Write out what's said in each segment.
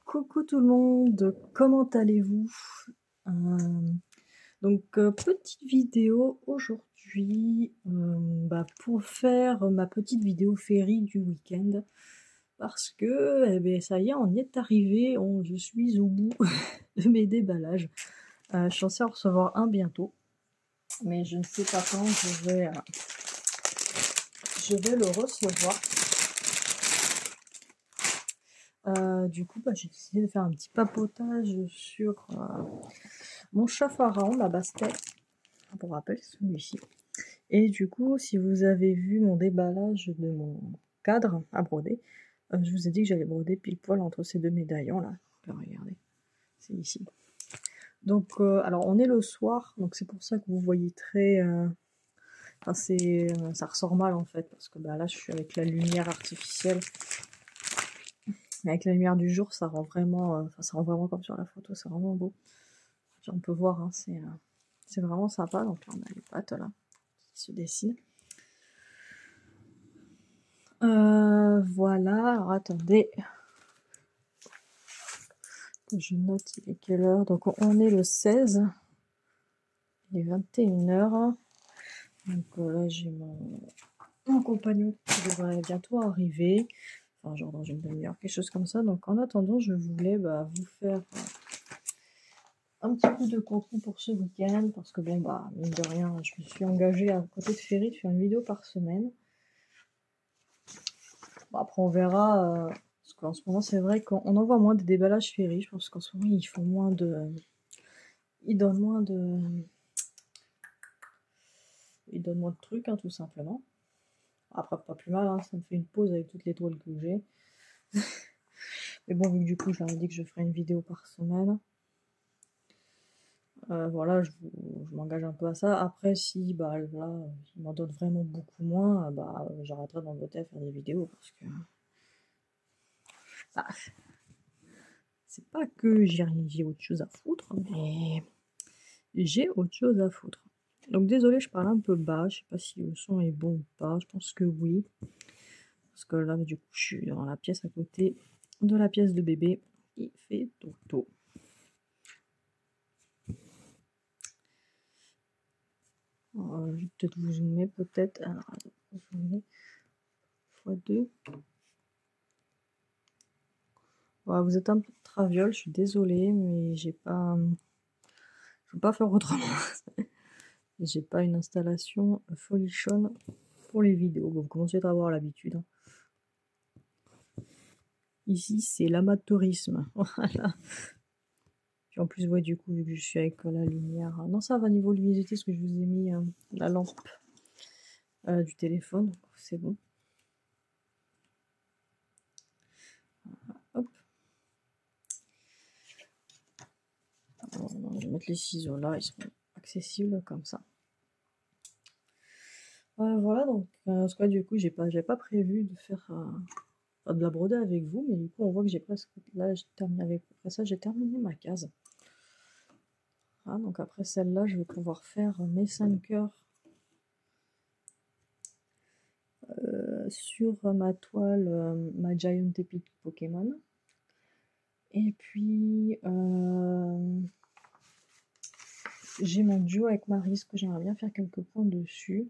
Coucou tout le monde, comment allez-vous? Petite vidéo aujourd'hui pour faire ma petite vidéo féerie du week-end parce que ça y est, on y est arrivé, je suis au bout de mes déballages. Je suis censée en recevoir un bientôt, mais je ne sais pas quand je vais le recevoir. Du coup, j'ai décidé de faire un petit papotage sur mon chat pharaon, ma bastet, pour rappel, celui-ci. Et du coup, si vous avez vu mon déballage de mon cadre à broder, je vous ai dit que j'allais broder pile poil entre ces deux médaillons là. Là, regardez, c'est ici. Donc, alors on est le soir, donc c'est pour ça que vous voyez très... ça ressort mal en fait, parce que là je suis avec la lumière artificielle. Mais avec la lumière du jour, ça rend vraiment, ça rend vraiment comme sur la photo, c'est vraiment beau. On peut voir, hein, c'est vraiment sympa. Donc là, on a les pattes là qui se dessinent. Voilà, alors attendez. Je note il est quelle heure. Donc on est le 16. Il est 21h. Donc là, j'ai mon compagnon qui devrait bientôt arriver. Enfin, genre dans une demi-heure, quelque chose comme ça. Donc en attendant, je voulais vous faire un petit peu de contenu pour ce week-end. Parce que mine de rien, je me suis engagée à côté de Ferry de faire une vidéo par semaine. Après, on verra. Parce qu'en ce moment, c'est vrai qu'on en voit moins des déballages Ferry. Je pense qu'en ce moment, ils font moins de. Ils donnent moins de. Ils donnent moins de trucs, hein, tout simplement. Après, pas plus mal, hein, ça me fait une pause avec toutes les toiles que j'ai. Mais bon, vu que du coup, je leur ai dit que je ferai une vidéo par semaine. Voilà, je m'engage un peu à ça. Après, si là, ils m'en donnent vraiment beaucoup moins, j'arrêterai d'embêter à faire des vidéos parce que. Bah, c'est pas que j'ai autre chose à foutre, mais j'ai autre chose à foutre. Donc désolé, je parle un peu bas, je sais pas si le son est bon ou pas, je pense que oui. Parce que là, du coup, je suis dans la pièce à côté de la pièce de bébé qui fait dodo. Je vais peut-être vous zoomer, peut-être. Alors, zoomer x2. Voilà, vous êtes un peu traviole, je suis désolée, mais j'ai pas. Je peux pas faire autrement. J'ai pas une installation folichonne pour les vidéos. Vous commencez à avoir l'habitude. Ici, c'est l'amateurisme. Voilà. Puis en plus, du coup, vu que je suis avec la lumière. Non, ça va niveau luminosité, parce que je vous ai mis la lampe du téléphone. C'est bon. Hop. Alors, je vais mettre les ciseaux là, ils seront accessibles comme ça. Voilà, donc, parce que du coup, j'avais pas prévu de faire de la broder avec vous, mais du coup, on voit que j'ai presque. Là, après ça, j'ai terminé ma case. Ah, donc après celle-là, je vais pouvoir faire mes 5 heures sur ma toile, ma Giant Epic Pokémon. Et puis, j'ai mon duo avec Maryse que j'aimerais bien faire quelques points dessus.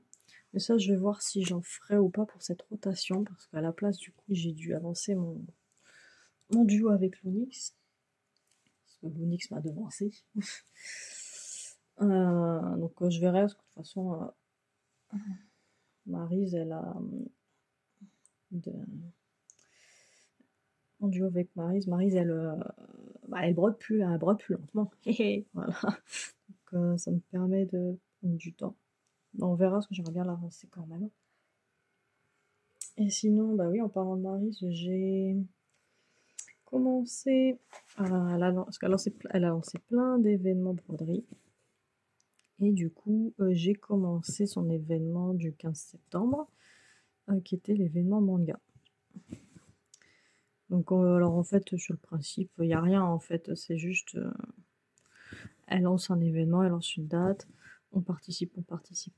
Mais ça, je vais voir si j'en ferai ou pas pour cette rotation, parce qu'à la place, du coup, j'ai dû avancer mon duo avec Lunix. Parce que Lunix m'a devancé. Donc je verrai, parce que de toute façon, Maryse, elle a... en duo avec Maryse. Maryse, elle brode plus lentement. Voilà. Donc ça me permet de prendre du temps. On verra, parce que j'aimerais bien l'avancer quand même. Et sinon, oui, en parlant de Maryse, j'ai commencé parce qu'elle a lancé plein d'événements broderie. Et du coup, j'ai commencé son événement du 15 septembre, qui était l'événement manga. Donc, alors en fait, sur le principe, il n'y a rien en fait, c'est juste, elle lance un événement, elle lance une date, on participe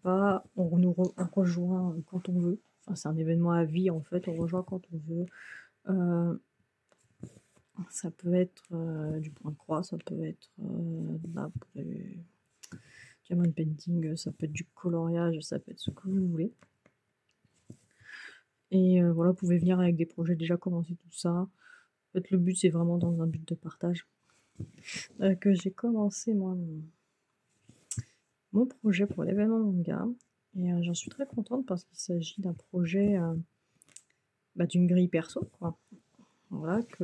pas, on rejoint quand on veut. Enfin, c'est un événement à vie en fait, on rejoint quand on veut. Ça peut être du point de croix, ça peut être du diamond painting, ça peut être du coloriage, ça peut être ce que vous voulez. Et voilà, vous pouvez venir avec des projets déjà commencés, tout ça. En fait, le but, c'est vraiment dans un but de partage. Que j'ai commencé, moi, mon projet pour l'événement manga. Et j'en suis très contente parce qu'il s'agit d'un projet, d'une grille perso, quoi. Voilà, qui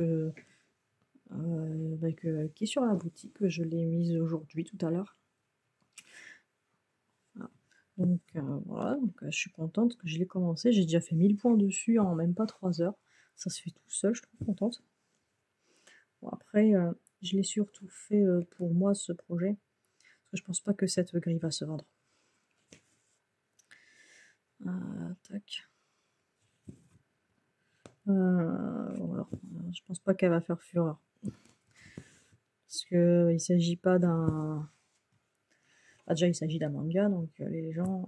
est sur la boutique, que je l'ai mise aujourd'hui, tout à l'heure. Voilà. Donc voilà, je suis contente que je l'ai commencé. J'ai déjà fait 1000 points dessus en même pas 3 heures. Ça se fait tout seul, je suis trop contente. Bon, après, je l'ai surtout fait pour moi, ce projet, parce que je pense pas que cette grille va se vendre. Tac. Voilà. Je pense pas qu'elle va faire fureur. Parce que il s'agit pas d'un... déjà, il s'agit d'un manga, donc les gens...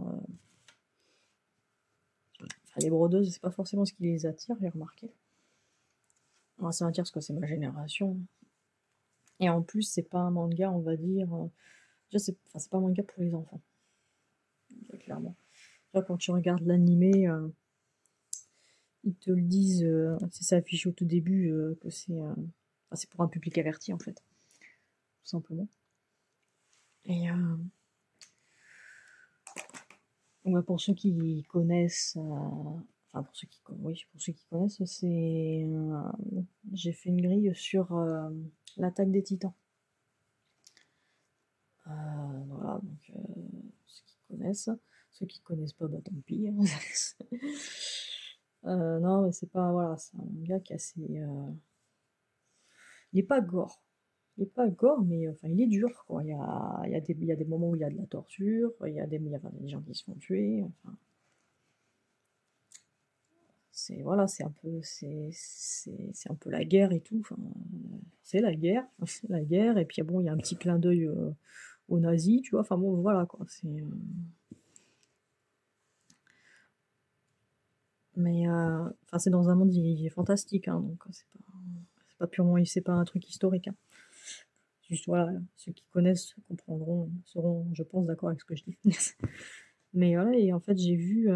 les brodeuses, c'est pas forcément ce qui les attire, j'ai remarqué. Moi, ça m'attire parce que c'est ma génération. Et en plus, c'est pas un manga, on va dire... déjà, c'est pas un manga pour les enfants. Clairement. Là, quand tu regardes l'animé... ils te le disent, c'est affiché au tout début que c'est pour un public averti en fait, tout simplement. Et pour ceux qui connaissent, pour ceux qui connaissent, c'est j'ai fait une grille sur l'attaque des Titans. Voilà, donc ceux qui connaissent pas, bah tant pis. Non, mais c'est pas, voilà, c'est un manga qui est assez, il est pas gore. Il est pas gore, mais enfin, il est dur, quoi. Il y a des moments où il y a de la torture, il y a des gens qui se font tuer. Enfin, voilà, c'est un peu la guerre et tout. Enfin, c'est la guerre, c'est la guerre. Et puis bon, il y a un petit clin d'œil aux nazis, tu vois. Enfin bon, voilà, quoi. Mais c'est dans un monde il est fantastique, hein, donc c'est pas purement, c'est pas un truc historique, hein. Juste voilà, ceux qui connaissent comprendront, seront, je pense, d'accord avec ce que je dis. Mais voilà, et en fait, j'ai vu.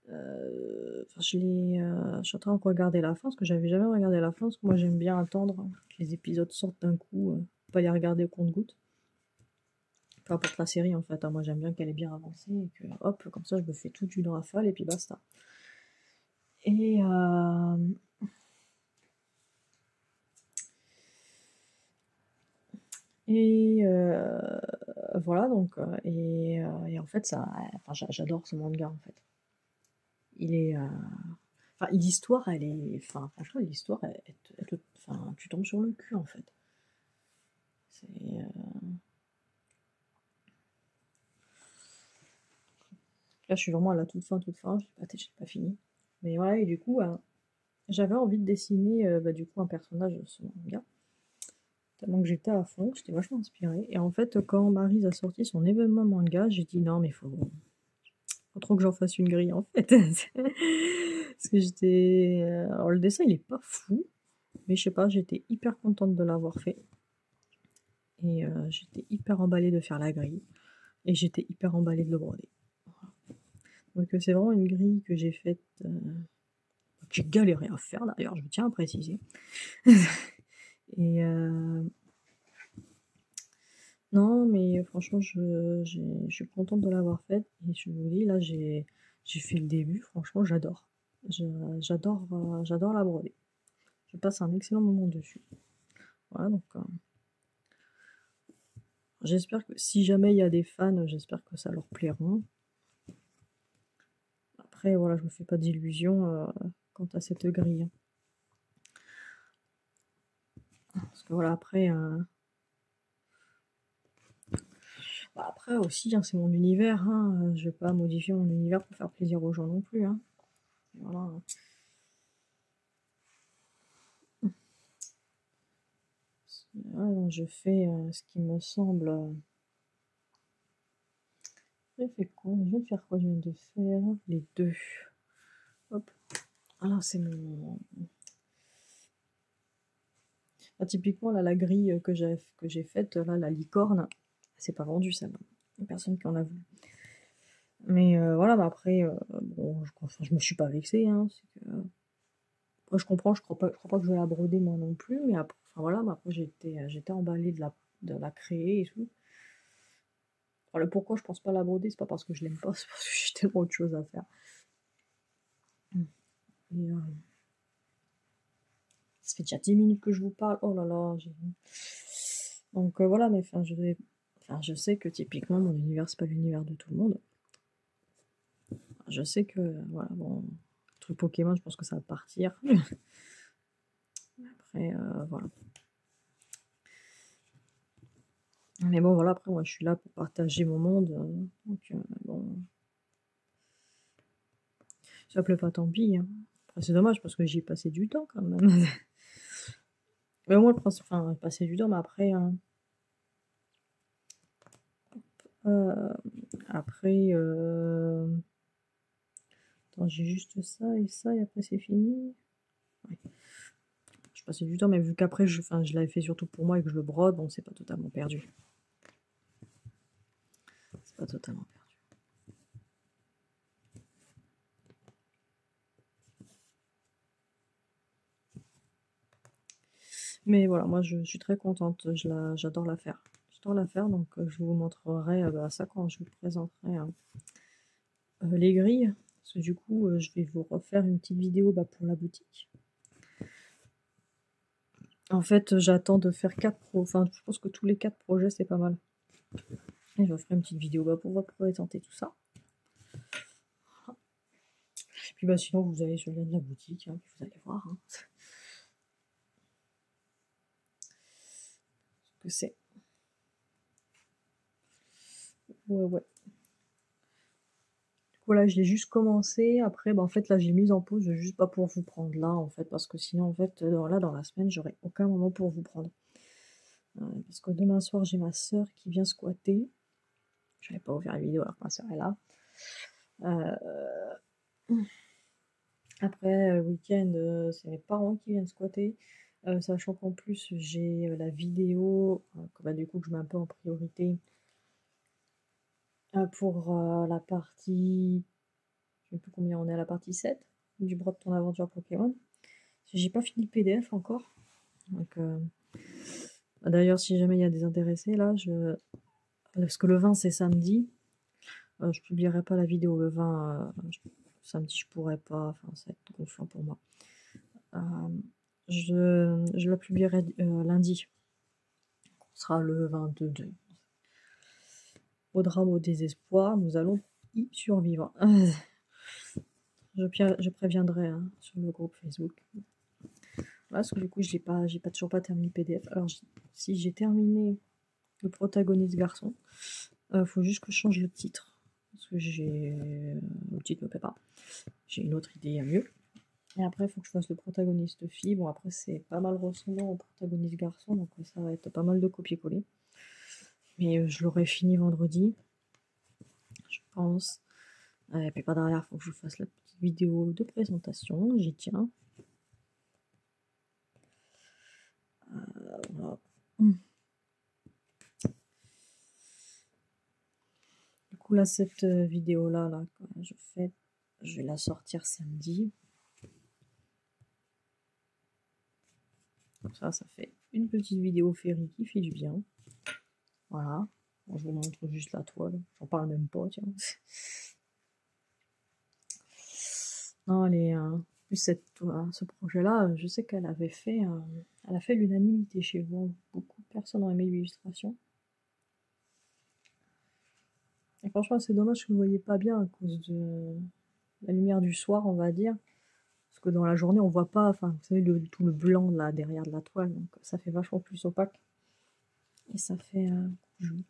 Je suis en train de regarder la fin, parce que j'avais jamais regardé la fin, parce que moi j'aime bien attendre que les épisodes sortent d'un coup, pas les regarder au compte-gouttes. Peu importe la série en fait, hein, moi j'aime bien qu'elle est bien avancée, et que hop, comme ça je me fais toute une rafale, et puis basta. Et voilà, donc, et en fait, j'adore ce manga en fait. Il est. L'histoire, elle est. Franchement, l'histoire, tu tombes sur le cul en fait. Là, je suis vraiment à la toute fin, j'ai pas fini. Mais voilà, et du coup, j'avais envie de dessiner du coup un personnage de ce manga. Tellement que j'étais à fond, j'étais vachement inspirée. Et en fait, quand Maryse a sorti son événement manga, j'ai dit non, mais faut trop que j'en fasse une grille en fait. Parce que j'étais. Alors, le dessin, il est pas fou, mais je sais pas, j'étais hyper contente de l'avoir fait. Et j'étais hyper emballée de faire la grille. Et j'étais hyper emballée de le broder. Donc, c'est vraiment une grille que j'ai faite. J'ai galéré à faire d'ailleurs, je tiens à préciser. Et non, mais franchement, je suis contente de l'avoir faite. Et je vous dis, là, j'ai fait le début. Franchement, j'adore. J'adore la broder. Je passe un excellent moment dessus. Voilà, donc j'espère que si jamais il y a des fans, j'espère que ça leur plaira. Après, voilà, je me fais pas d'illusions quant à cette grille. Parce que voilà, après, après aussi, hein, c'est mon univers, hein, je vais pas modifier mon univers pour faire plaisir aux gens non plus, hein. Voilà. Ouais, je fais ce qui me semble. J'ai fait quoi? Je viens de faire quoi? Je viens de faire les deux. Hop. Alors, c'est mon. Là, typiquement, là, la grille que j'ai faite, là, la licorne, c'est pas vendu, celle-là. Il n'y a personne qui en a voulu. Mais voilà, bah après, bon, je me suis pas vexée, hein. Moi, je comprends, je crois pas que je vais la broder moi non plus, mais après, enfin voilà, mais après j'étais emballée de la créer et tout. Alors, pourquoi je pense pas la broder, c'est pas parce que je l'aime pas, c'est parce que j'ai tellement autre chose à faire. Et, ça fait déjà 10 minutes que je vous parle, oh là là. Donc voilà, mais enfin je sais que typiquement mon univers c'est pas l'univers de tout le monde. Je sais que voilà, bon, le truc Pokémon, je pense que ça va partir. Après, voilà. Mais bon, voilà, après, moi, je suis là pour partager mon monde. Donc, bon, ça plaît pas, tant pis, hein. Après, c'est dommage parce que j'y ai passé du temps quand même. Mais moi, enfin, passer du temps, mais après, euh, après, attends, j'ai juste ça, et après, c'est fini. Ouais. Je passais du temps, mais vu qu'après, enfin, je l'avais fait surtout pour moi et que je le brode, bon, c'est pas totalement perdu. C'est pas totalement perdu. Mais voilà, moi je suis très contente, j'adore la faire. J'adore la faire, donc je vous montrerai bah, ça quand je vous présenterai les grilles. Parce que du coup, je vais vous refaire une petite vidéo bah, pour la boutique. En fait, j'attends de faire 4 enfin je pense que tous les 4 projets c'est pas mal. Et je vous ferai une petite vidéo bah, pour vous présenter tout ça. Puis bah sinon vous allez sur le lien de la boutique, hein, puis vous allez voir hein, ce que c'est. Ouais, ouais. Voilà, je l'ai juste commencé. Après, bah, en fait, là, j'ai mis en pause juste pas pour vous prendre là, en fait, parce que sinon, en fait, là, dans la semaine, j'aurai aucun moment pour vous prendre. Parce que demain soir, j'ai ma soeur qui vient squatter. Je n'avais pas ouvert la vidéo alors que ma soeur est là. Après, le week-end, c'est mes parents qui viennent squatter. Sachant qu'en plus, j'ai la vidéo, que, bah, du coup, que je mets un peu en priorité pour la partie. Je ne sais plus combien on est à la partie 7 du Brode ton aventure Pokémon. J'ai pas fini le PDF encore. Donc, d'ailleurs, si jamais il y a des intéressés, là, parce que le 20 c'est samedi, je publierai pas la vidéo le 20 samedi, je pourrais pas, enfin, ça va être gonflant pour moi. Je la publierai lundi. Ce sera le 22. Au drame, au désespoir, nous allons y survivre. Je préviendrai hein, sur le groupe Facebook. Parce que du coup, toujours pas terminé le PDF. Alors, si j'ai terminé le protagoniste garçon, faut juste que je change le titre. Parce que le titre me plaît pas. J'ai une autre idée à mieux. Et après, il faut que je fasse le protagoniste fille. Bon, après, c'est pas mal ressemblant au protagoniste garçon, donc ça va être pas mal de copier-coller. Mais je l'aurai fini vendredi, je pense. Et puis pas derrière, il faut que je fasse la petite vidéo de présentation. J'y tiens. Voilà. Du coup, là, cette vidéo-là, là, je vais la sortir samedi. Ça fait une petite vidéo féerie qui fait du bien. Voilà. Bon, je vous montre juste la toile. J'en parle même pas, tiens. Non, plus ce projet-là, je sais qu'elle avait elle a fait l'unanimité chez vous. Beaucoup de personnes ont aimé l'illustration. Et franchement, c'est dommage que vous ne voyez pas bien à cause de la lumière du soir, on va dire. Parce que dans la journée, on voit pas, enfin, vous savez, tout le blanc là derrière de la toile. Donc ça fait vachement plus opaque. Et ça fait joli.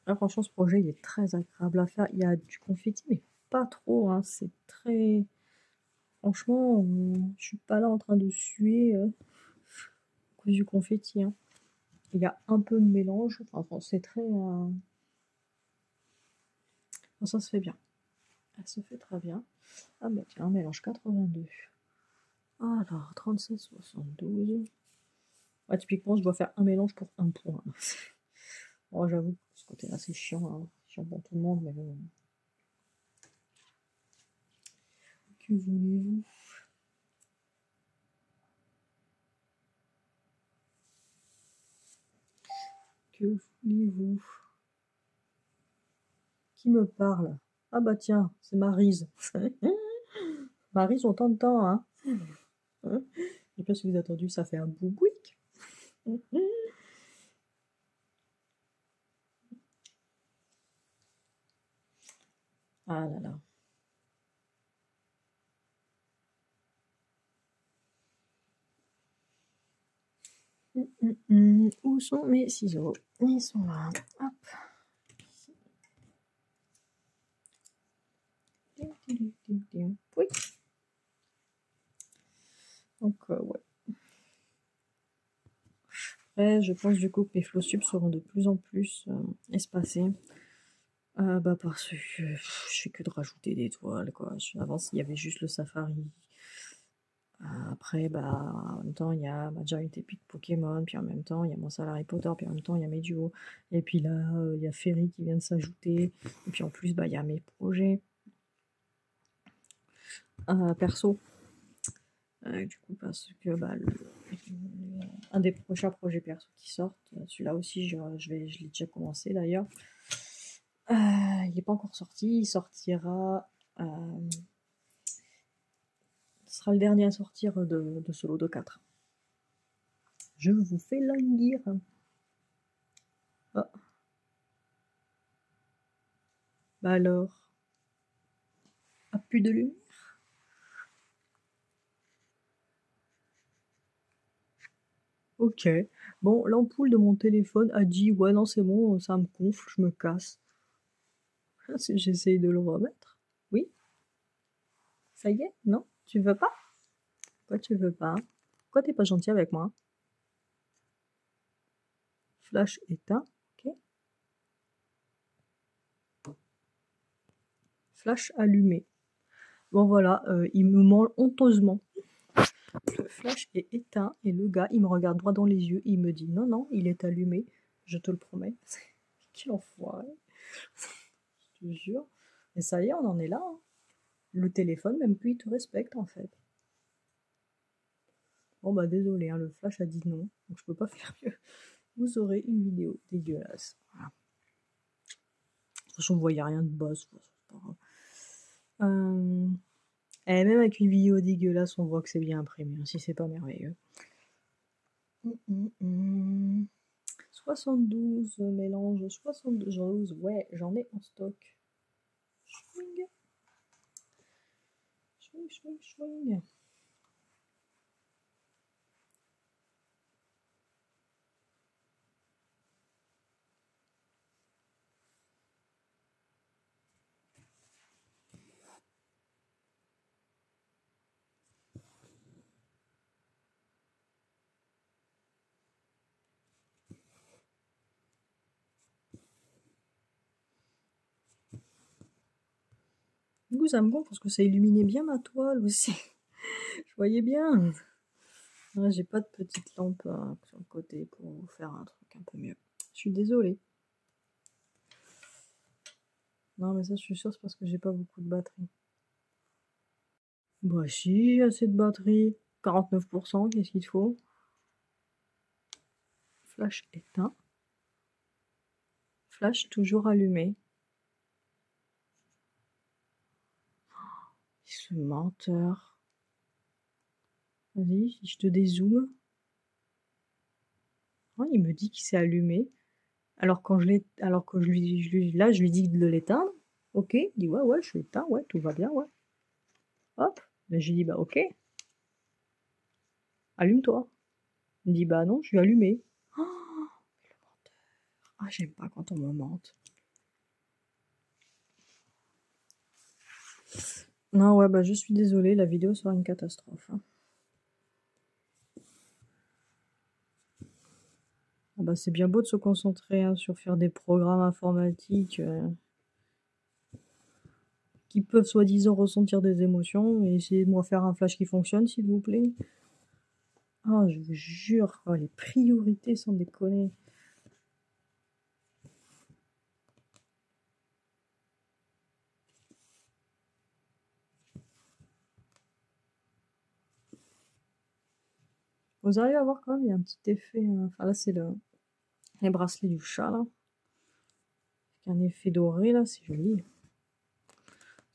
Là, franchement, ce projet, il est très agréable à faire. Il y a du confetti, mais pas trop. Hein. C'est très... Franchement, je suis pas là en train de suer à cause du confetti. Hein. Il y a un peu de mélange. Enfin, c'est très... ça se fait bien. Elle se fait très bien. Ah bah tiens, un mélange 82. Alors, 37,72. Ouais, typiquement, je dois faire un mélange pour un point. Oh, j'avoue, ce côté-là, c'est chiant, hein. Chiant pour tout le monde, mais bon. Que voulez-vous? Que voulez-vous? Qui me parle? Ah bah tiens, c'est Maryse. Maryse, on t'entend, hein? Je sais pas si vous avez entendu, ça fait un boubouic. Ah là là. Où sont mes ciseaux? Ils sont là. Hop. Oui. Donc, ouais. Après, je pense du coup que mes flots sub seront de plus en plus espacés. Bah parce que je fais que de rajouter des toiles, quoi. Avant, il y avait juste le Safari. Après, bah, en même temps, il y a ma Giant Epic Pokémon, puis en même temps, il y a mon Sal Harry Potter, puis en même temps, il y a mes duos. Et puis là, il y a Ferry qui vient de s'ajouter. Et puis en plus, bah, il y a mes projets perso. Du coup, parce que bah, un des prochains projets perso qui sortent, celui-là aussi, je l'ai déjà commencé d'ailleurs. Il n'est pas encore sorti, il sortira. Ce sera le dernier à sortir de ce lot de 4. Je vous fais languir. Oh. Bah alors, a plus de lumière? Ok. Bon, l'ampoule de mon téléphone a dit ouais non c'est bon, ça me gonfle, je me casse. J'essaye de le remettre. Oui? Ça y est? Non? Tu veux pas? Pourquoi tu veux pas? Pourquoi t'es pas gentil avec moi? Flash éteint. Ok. Flash allumé. Bon voilà, il me ment honteusement. Le flash est éteint et le gars, il me regarde droit dans les yeux et il me dit non, non, il est allumé, je te le promets. Quel enfoiré. Je te jure. Et ça y est, on en est là. Hein. Le téléphone, même plus, il te respecte en fait. Bon bah désolé, hein, le flash a dit non, donc je peux pas faire mieux. Vous aurez une vidéo dégueulasse. Voilà. De toute façon, vous voyez rien de boss. Et même avec une vidéo dégueulasse, on voit que c'est bien imprimé, hein, si c'est pas merveilleux. 72 mélange, 72 ouais, j'en ai en stock. Swing. Swing, swing, swing. Du coup, ça me gonfle parce que ça illuminait bien ma toile aussi. Je voyais bien. Ouais, j'ai pas de petite lampe sur le côté pour vous faire un truc un peu mieux. Je suis désolée. Non, mais ça, je suis sûre, c'est parce que j'ai pas beaucoup de batterie. Bah si, j'ai assez de batterie. 49%, qu'est-ce qu'il te faut? Flash éteint. Flash toujours allumé. Ce menteur. Vas-y, si je te dézoome. Oh, il me dit qu'il s'est allumé. Alors quand je l'ai, alors que je lui dis de l'éteindre. Ok, il dit ouais, ouais, je suis éteint, ouais, tout va bien, ouais. Hop, là, je lui dis bah ok, allume-toi. Il me dit bah non, je suis allumé. Oh, le menteur. Ah, j'aime pas quand on me mente. Non, ouais, bah je suis désolée, la vidéo sera une catastrophe. Hein. Ah bah, c'est bien beau de se concentrer hein, sur faire des programmes informatiques qui peuvent soi-disant ressentir des émotions, et essayez-moi faire un flash qui fonctionne, s'il vous plaît. Ah, je vous jure, oh, les priorités, sans déconner. Vous arrivez à voir quand même, il y a un petit effet. Enfin, là, c'est les bracelets du chat, là. Avec un effet doré, là, c'est joli.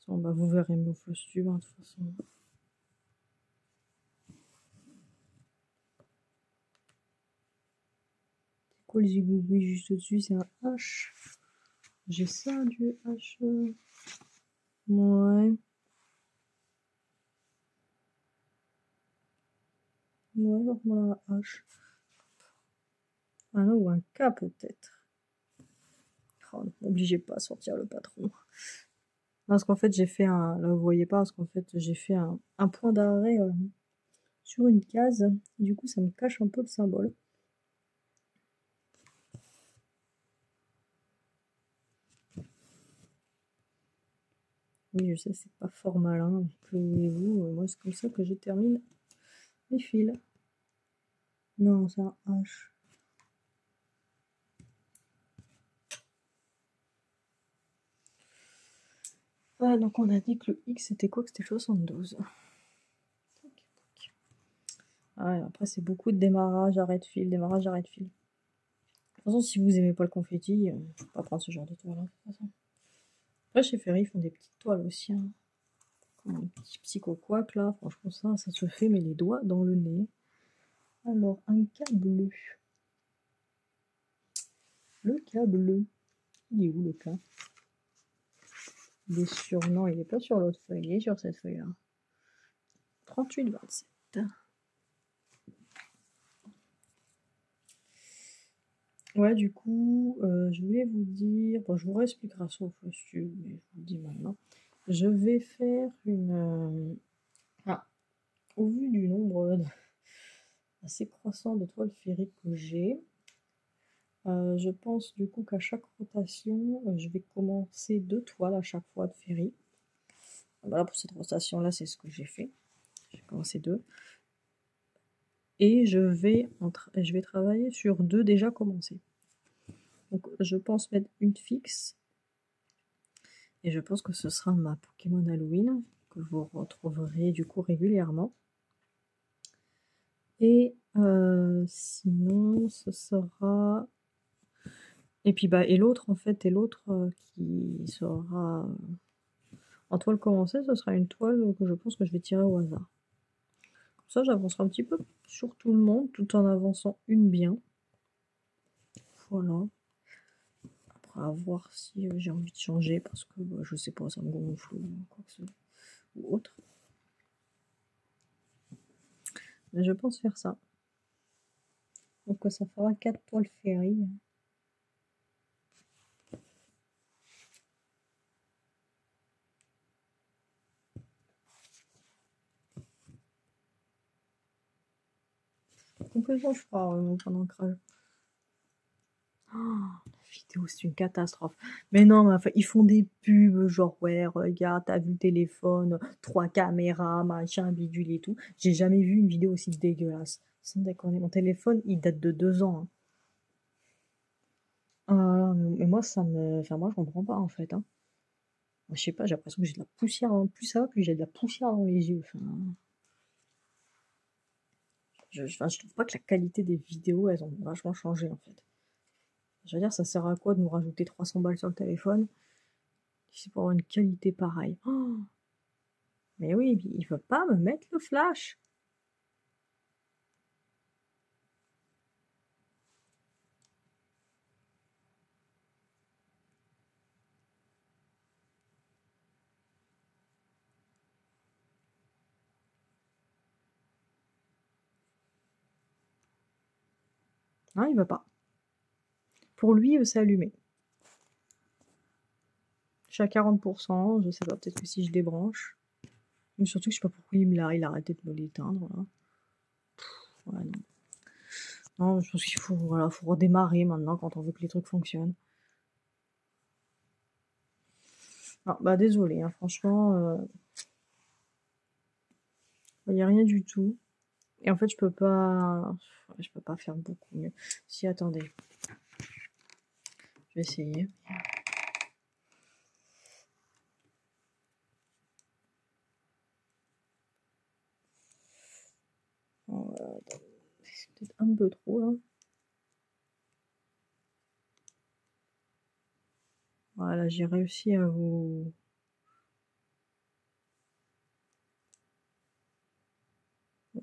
Bon, bah, vous verrez mieux au flash suivant, de toute façon. C'est quoi le zigougoui juste au-dessus? C'est un H. J'ai ça, du H. Ouais. Ouais, normalement la H. Ah non, ou un K peut-être. Oh, n'obligez pas à sortir le patron. Non, parce qu'en fait, j'ai fait un. Là, vous voyez pas, parce qu'en fait, j'ai fait un point d'arrêt sur une case. Et du coup, ça me cache un peu le symbole. Oui, je sais, c'est pas fort malin. Que voulez-vous? Moi, c'est comme ça que je termine les fils. Non, c'est un H. Voilà, donc on a dit que le X c'était quoi? Que c'était 72. Ah ouais, après c'est beaucoup de démarrage, arrêt de fil, démarrage, arrêt de fil. De toute façon, si vous aimez pas le confetti, faut pas prendre ce genre de toile. Hein, de toute façon. Après, chez Ferry, ils font des petites toiles aussi. Hein. Comme un petit psycho-couac là. Franchement, ça se fait, mais les doigts dans le nez. Alors, un cas bleu. Le cas bleu. Il est où le cas? Il est sur. Non, il est pas sur l'autre feuille, il est sur cette feuille-là. 38-27. Ouais, du coup, je voulais vous dire, bon, je vous réexpliquerai ça au costume, mais je vous le dis maintenant. Je vais faire une. Au vu du nombre assez croissant de toiles ferriques que j'ai, je pense du coup qu'à chaque rotation, je vais commencer 2 toiles à chaque fois de ferri. Voilà, pour cette rotation-là, c'est ce que j'ai fait. J'ai commencé 2. Et je vais travailler sur 2 déjà commencés. Donc je pense mettre une fixe. Et je pense que ce sera ma Pokémon Halloween, que vous retrouverez du coup régulièrement. Et sinon, ce sera... Et puis bah, et l'autre en fait, qui sera en toile commencée, ce sera une toile que je pense que je vais tirer au hasard. Comme ça, j'avancerai un petit peu sur tout le monde, tout en avançant une bien. Voilà. Après, à voir si j'ai envie de changer, parce que bah, je sais pas, ça me gonfle ou quoi que ce soit, ou autre. Mais je pense faire ça. Donc ça fera 4 toiles ferry. Complètement froid, mon point d'ancrage. Oh, la vidéo, c'est une catastrophe. Mais non, mais enfin, ils font des pubs, genre, ouais, regarde, t'as vu le téléphone, 3 caméras, machin, bidule et tout. J'ai jamais vu une vidéo aussi dégueulasse. Sans déconner, mon téléphone, il date de 2 ans. Hein. Ah, mais moi, Enfin, moi, je comprends pas, en fait. Hein. Moi, je sais pas, j'ai l'impression que j'ai de la poussière. Plus ça va, plus j'ai de la poussière dans les yeux. Enfin, je trouve pas que la qualité des vidéos, elles ont vachement changé, en fait. Je veux dire, ça sert à quoi de nous rajouter 300 balles sur le téléphone si c'est pour avoir une qualité pareille? Oh, mais oui, il veut pas me mettre le flash. Non, il veut pas. Pour lui, c'est allumé. Je suis à 40%, je sais pas, peut-être que si je débranche. Mais surtout que je sais pas pourquoi il a arrêté de me l'éteindre. Là. Ouais, non. Non, je pense qu'il faut, voilà, faut redémarrer maintenant quand on veut que les trucs fonctionnent. Ah, bah désolé, hein, franchement, il n'y a rien du tout. Et en fait, je peux pas faire beaucoup mieux. Si, attendez, je vais essayer. C'est peut-être un peu trop là. Voilà, j'ai réussi à vous. Je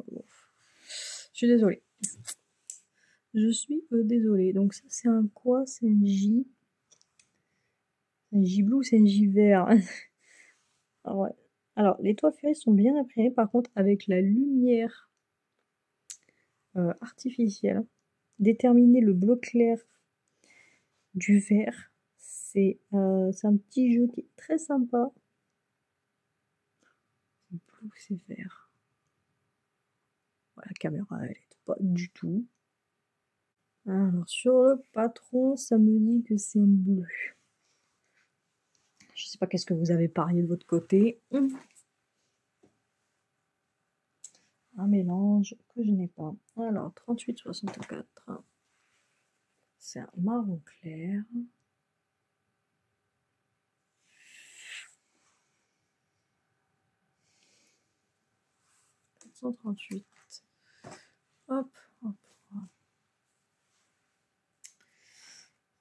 suis désolée. Je suis désolée. Donc ça, c'est un quoi? C'est un J. Un J bleu, c'est un J vert. Ah ouais. Alors, les toits ferrés sont bien imprimés, par contre, avec la lumière artificielle. Déterminer le bleu clair du vert, c'est un petit jeu qui est très sympa. C'est bleu, c'est vert. Voilà, la caméra, elle est pas du tout. Alors, sur le patron, ça me dit que c'est un bleu. Je sais pas qu'est-ce que vous avez parié de votre côté. Un mélange que je n'ai pas. Alors, 38,64. C'est un marron clair. 438. Hop, hop.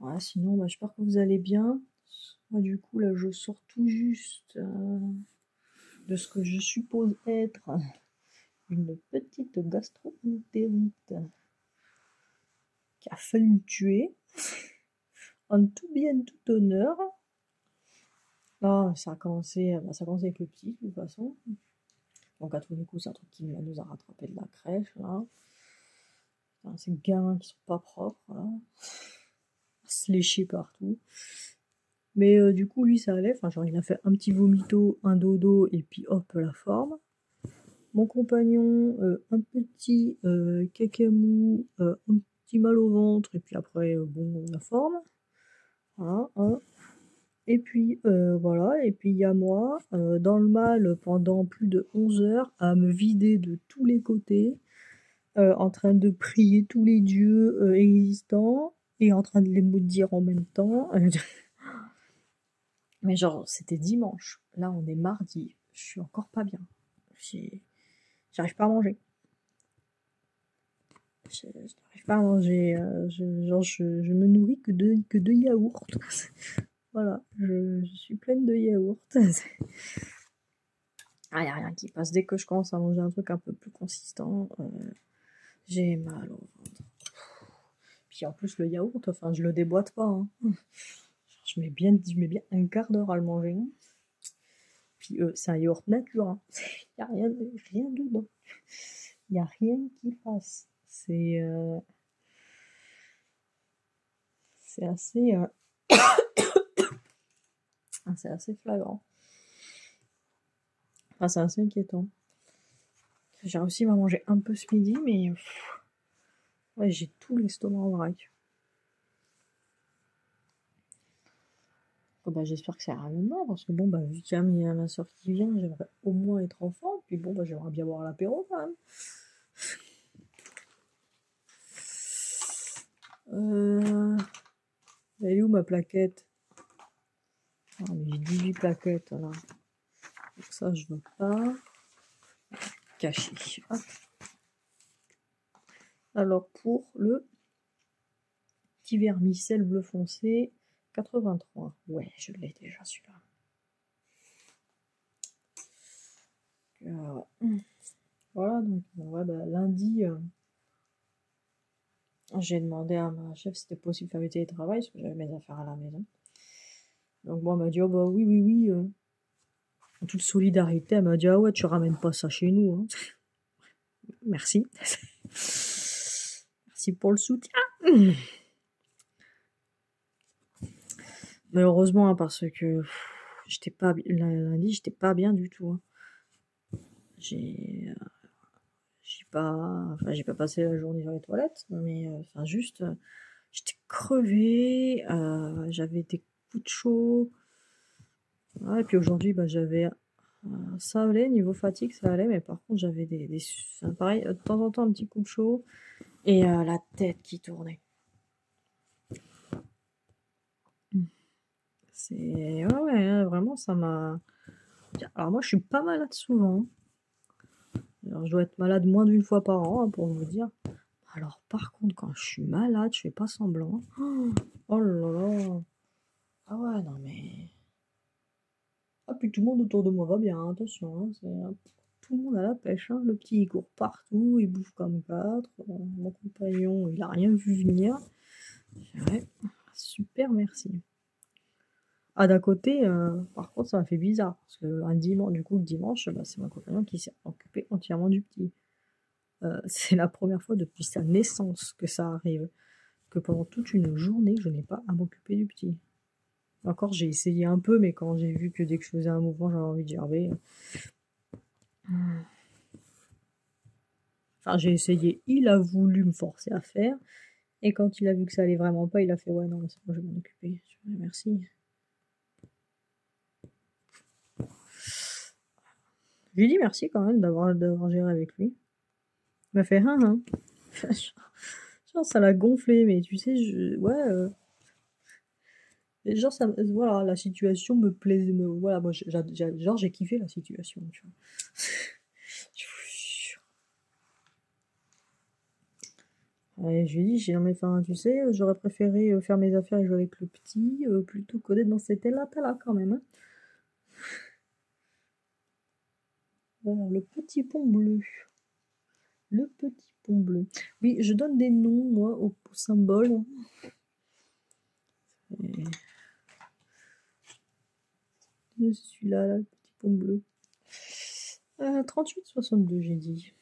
Ouais, sinon, bah, j'espère que vous allez bien. Moi, du coup, là, je sors tout juste de ce que je suppose être une petite gastro-entérite qui a failli me tuer. En tout bien, tout honneur. Là, ça a commencé avec le petit, de toute façon. Donc, à tous les coups, c'est un truc qui nous a rattrapé de la crèche, là. Enfin, ces gamins qui sont pas propres, là. Se lécher partout. Mais du coup, lui, ça allait. Enfin, genre, il a fait un petit vomito, un dodo, et puis hop, la forme. Mon compagnon, un petit cacamou, un petit mal au ventre, et puis après, bon, la forme. Voilà, hein. Et puis, voilà, et puis il y a moi, dans le mal pendant plus de 11 heures, à me vider de tous les côtés, en train de prier tous les dieux existants, et en train de les maudire en même temps. Mais genre, c'était dimanche. Là, on est mardi. Je suis encore pas bien. J'arrive pas à manger. Je n'arrive pas à manger. Je me nourris que de yaourt. Voilà, je suis pleine de yaourt. Ah, y a rien qui passe. Dès que je commence à manger un truc un peu plus consistant, j'ai mal au ventre. Puis en plus, le yaourt, enfin, je le déboîte pas, hein. Je mets bien un quart d'heure à le manger. Puis c'est un yaourt nature, hein. Y a rien dedans. Y a rien qui passe. C'est assez, c'est assez flagrant. Enfin, c'est assez inquiétant. J'ai réussi à manger un peu ce midi, mais ouais, j'ai tout l'estomac en vrac. Bah, j'espère que ça ira mieux, parce que bon, bah, vu qu'il y a ma soeur qui vient, j'aimerais au moins être en forme. Puis bon, bah, j'aimerais bien boire l'apéro quand même. Elle est où ma plaquette? Ah, mais j'ai 18 plaquettes là. Donc ça, je veux pas. Cacher. Hop. Alors, pour le petit vermicelle bleu foncé, 83. Ouais, je l'ai déjà celui-là. Voilà, donc ouais, bah, lundi, j'ai demandé à ma chef si c'était possible de faire du télétravail, parce que j'avais mes affaires à la maison. Donc moi, elle m'a dit, oh bah oui, oui, oui. En toute solidarité, elle m'a dit, ah ouais, tu ramènes pas ça chez nous, hein. Merci. Merci pour le soutien. Malheureusement, hein, parce que j'étais pas lundi, j'étais pas bien du tout, hein. J'ai j'ai pas passé la journée dans les toilettes, mais enfin juste, j'étais crevée, j'avais des coups de chaud. Ouais, et puis aujourd'hui, bah, j'avais... ça allait, niveau fatigue, ça allait, mais par contre, j'avais pareil, de temps en temps, un petit coup de chaud et la tête qui tournait. C'est... Ouais, ouais, hein, vraiment, ça m'a... Alors moi, je suis pas malade souvent. Alors, je dois être malade moins d'une fois par an, hein, pour vous dire. Alors, par contre, quand je suis malade, je fais pas semblant. Oh là là. Ah ouais, non mais... Ah, puis tout le monde autour de moi va bien, attention. Hein, tout le monde à la pêche. Hein. Le petit, il court partout, il bouffe comme quatre. Mon compagnon, il a rien vu venir. Ouais, super, merci. Ah, d'un côté, par contre, ça m'a fait bizarre. Parce que un dimanche, du coup, le dimanche, bah, c'est mon compagnon qui s'est occupé entièrement du petit. C'est la première fois depuis sa naissance que ça arrive. Que pendant toute une journée, je n'ai pas à m'occuper du petit. Encore, j'ai essayé un peu, mais quand j'ai vu que dès que je faisais un mouvement, j'avais envie de gerber. Enfin, j'ai essayé, il a voulu me forcer à faire. Et quand il a vu que ça allait vraiment pas, il a fait ouais, non, c'est bon, je vais m'en occuper. Je fais, merci. Je lui ai dit merci quand même d'avoir géré avec lui. Il m'a fait hein. Genre, ça l'a gonflé, mais tu sais, ouais. Genre, ça, voilà, la situation me plaisait. Voilà, moi, genre, j'ai kiffé la situation, tu vois. Ouais, je lui ai dit, j'ai non mais enfin, tu sais, j'aurais préféré faire mes affaires et jouer avec le petit plutôt que d'être dans cet état-là quand même. Hein. Voilà, le petit pont bleu. Le petit pont bleu. Oui, je donne des noms, moi, aux symboles. Et... celui-là, là, le petit pont bleu. 38-62, j'ai dit.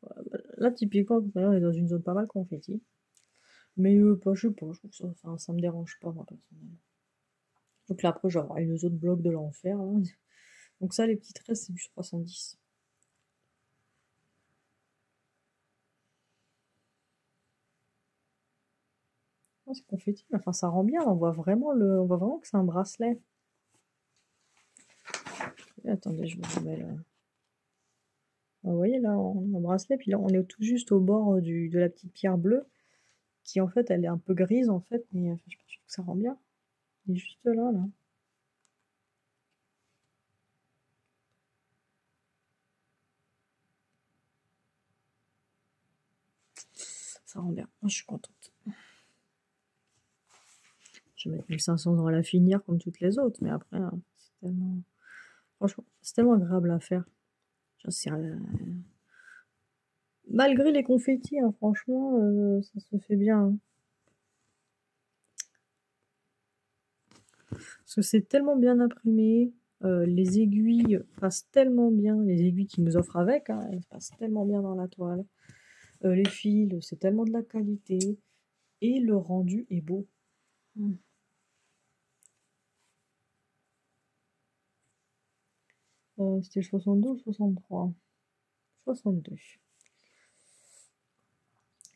Voilà, bah, là, typiquement, on est dans une zone pas mal confetti. Mais pas, je sais pas, je trouve ça, enfin, ça me dérange pas, moi, personnellement. Donc là, après, je vais avoir une autres blocs de l'enfer. Hein. Donc ça, les petits traits, c'est du 70. Oh, c'est confetti, mais enfin, ça rend bien. On voit vraiment que c'est un bracelet. Et attendez, je vous remets là. Vous voyez là, on a un bracelet, puis là, on est tout juste au bord de la petite pierre bleue, qui en fait, elle est un peu grise en fait, mais enfin, je trouve que ça rend bien. Il est juste là, là. Ça rend bien. Moi, je suis contente. Je vais mettre 1500 dans la finir comme toutes les autres, mais après, hein, c'est tellement... Franchement, c'est tellement agréable à faire. J'en sais rien. Malgré les confettis, hein, franchement, ça se fait bien. Hein. Parce que c'est tellement bien imprimé. Les aiguilles passent tellement bien. Les aiguilles qu'ils nous offrent avec, hein, elles passent tellement bien dans la toile. Les fils, c'est tellement de la qualité. Et le rendu est beau. C'était 62 ou 63? 62.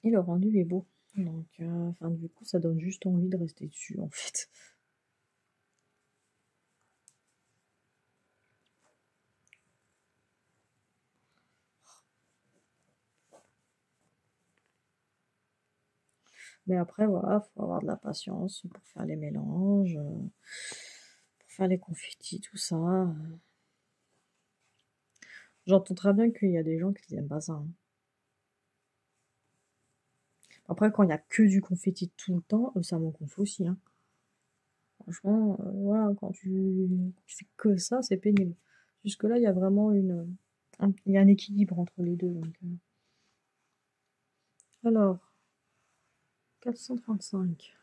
Et le rendu est beau. Donc, enfin, du coup, ça donne juste envie de rester dessus, en fait. Mais après, voilà, faut avoir de la patience pour faire les mélanges, pour faire les confettis, tout ça. J'entends très bien qu'il y a des gens qui n'aiment pas ça. Hein. Après, quand il n'y a que du confetti tout le temps, ça m'en gonfle aussi. Hein. Franchement, voilà, quand tu fais que ça, c'est pénible. Jusque-là, il y a vraiment il y a un équilibre entre les deux. Donc, alors, 435.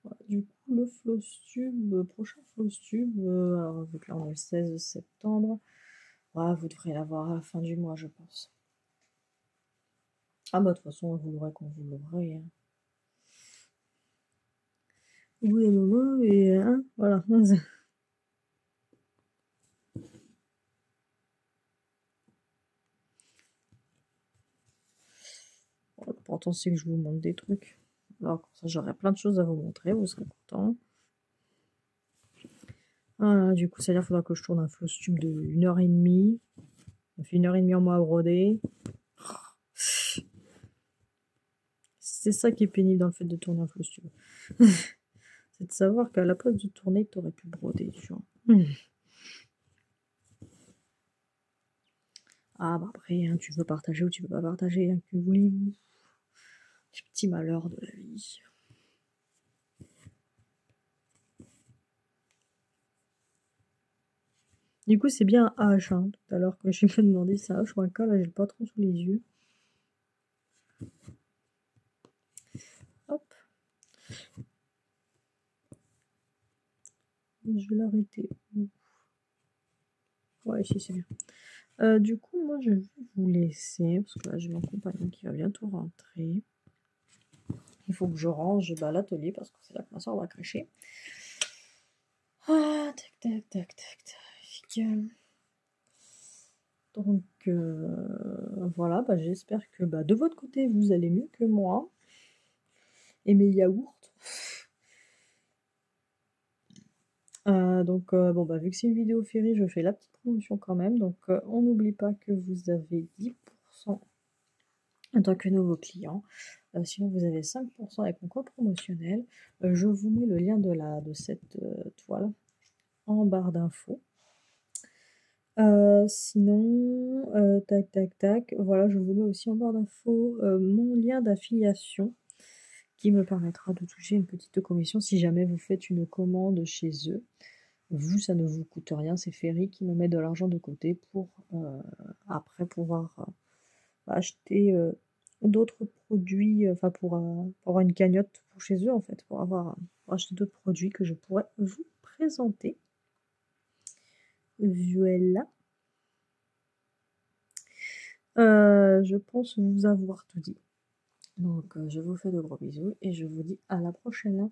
Voilà, du coup, le Flowstube, prochain Flowstube, alors vu que là on est le 16 septembre, voilà, vous devrez l'avoir à la fin du mois, je pense. Ah bah de toute façon, vous l'aurez quand vous l'aurez. Hein. Au bout d'un moment, et hein, voilà. l'important c'est que je vous montre des trucs. Alors comme ça j'aurai plein de choses à vous montrer, vous serez contents. Voilà, du coup, c'est-à-dire qu'il faudra que je tourne un costume de 1h30. Ça fait 1h30 en moi à broder. C'est ça qui est pénible dans le fait de tourner un costume. C'est de savoir qu'à la place de tourner, tu aurais pu broder, tu vois. Ah bah après, hein, tu veux partager ou tu veux pas partager, hein, que voulez-vous? Petit malheur de la vie. Du coup, c'est bien un H, hein, tout à l'heure que je me demandé si c'est un H ou un K, là j'ai pas trop sous les yeux. Hop. Je vais l'arrêter. Ouais, si, c'est bien. Du coup, moi, je vais vous laisser, parce que là, j'ai mon compagnon qui va bientôt rentrer. Il faut que je range l'atelier, parce que c'est là que ma soeur va cracher. Ah, tac, tac, tac, tac, tac. Donc, voilà, j'espère que de votre côté, vous allez mieux que moi. Et mes yaourts. Donc, bon, vu que c'est une vidéo Ferry, je fais la petite promotion quand même. Donc, on n'oublie pas que vous avez 10% en tant que nouveau client. Sinon, vous avez 5% avec mon code promotionnel. Je vous mets le lien de cette toile en barre d'infos. Sinon, tac, tac, tac. Voilà, je vous mets aussi en barre d'infos mon lien d'affiliation qui me permettra de toucher une petite commission si jamais vous faites une commande chez eux. Vous, ça ne vous coûte rien, c'est Ferry qui me met de l'argent de côté pour après pouvoir acheter d'autres produits, enfin pour avoir une cagnotte pour chez eux en fait, pour acheter d'autres produits que je pourrais vous présenter. Voilà. Je pense vous avoir tout dit. Donc je vous fais de gros bisous et je vous dis à la prochaine.